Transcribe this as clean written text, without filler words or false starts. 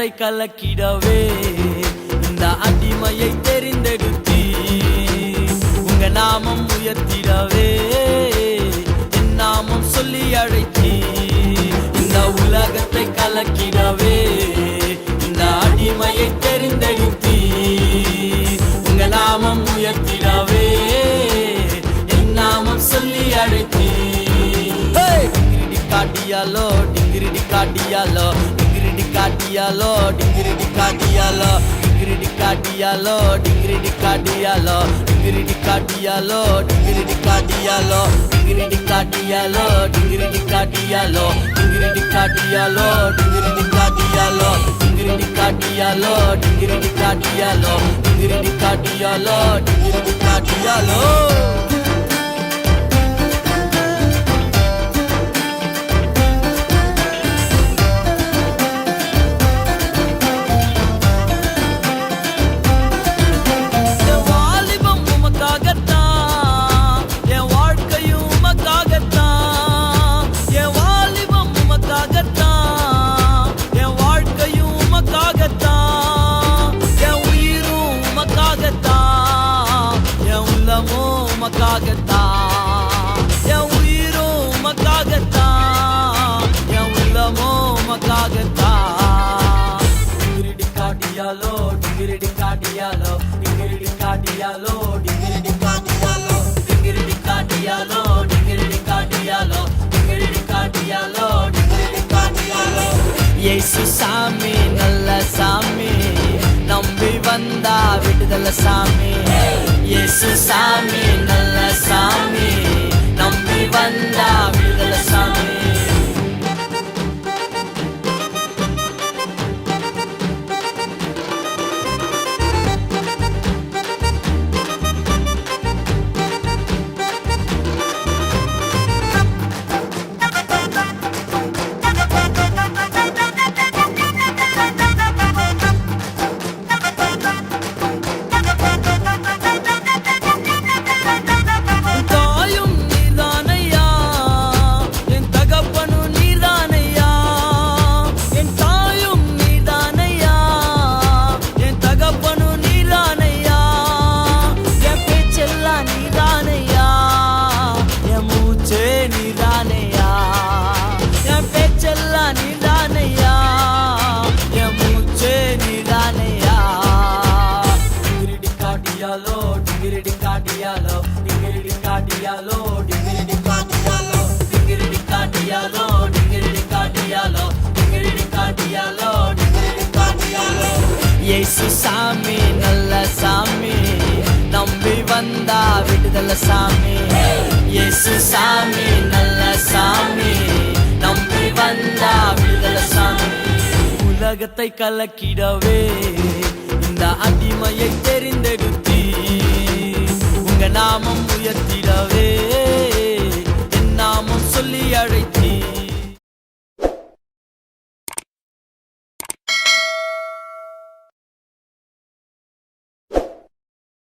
உலகத்தை கலக்கிடவே இந்த அடிமையை தெரிந்தெடுத்தி உங்க நாமம் உயர்த்திடவே என் நாமம் சொல்லி அழைத்தி இந்த உலகத்தை கலக்கிடவே இந்த அடிமையை தெரிந்தெடுத்தி உங்க நாமம் உயர்த்திடவே என் நாமம் சொல்லி அழைத்தி காட்டியாலோ டிங்கிரிடி காட்டியாலோ டிங்கிரிடி காட்டியாலோ டிங்கிரிடி காட்டியாலோ டிங்கிரிடி காட்டியாலோ டிங்கிரிடி காட்டியாலோ டிங்கிரிடி காட்டியாலோ டிங்கிரிடி காட்டியாலோ டிங்கிரிடி காட்டியாலோ டிங்கிரிடி காட்டியாலோ டிங்கிரிடி காட்டியாலோ டிங்கிரிடி காட்டியாலோ டிங்கிரிடி காட்டியாலோ டிங்கிரிடி காட்டியாலோ டிங்கிரிடி காட்டியாலோ டிங்கிரிடி காட்டியாலோ என் உயிரும் உமக்காகத்தான் என் உள்ளமும் உமக்காகத்தான் டிங்கிரிடி காட்டியாலோ டிங்கிரிடி காட்டியாலோ டிங்கிரிடி காட்டியாலோ டிங்கிரிடி காட்டியாலோ டிங்கிரிடி காட்டியாலோ டிங்கிரிடி காட்டியாலோ டிங்கிரிடி காட்டியாலோ டிங்கிரிடி காட்டியாலோ இயேசு சாமி நல்ல சாமி நம்பி வந்தா விடுதலை சாமி இயேசு சாமி நல்ல சாமி நம்பி வந்தா விடுதலை சாமி டிங்கிரிடி காட்டியாலோ டிங்கிரிடி காட்டியாலோ டிங்கிரிடி காட்டியாலோ டிங்கிரிடி காட்டியாலோ டிங்கிரிடி காட்டியாலோ டிங்கிரிடி காட்டியாலோ டிங்கிரிடி காட்டியாலோ இயேசு சாமி நல்ல சாமி நம்பி வந்தா விடுதலை சாமி இயேசு சாமி நல்ல சாமி நம்பி வந்தா விடுதலை சாமி உலகத்தை கலக்கிடவே இந்த அடிமையை தெரிந்தெடு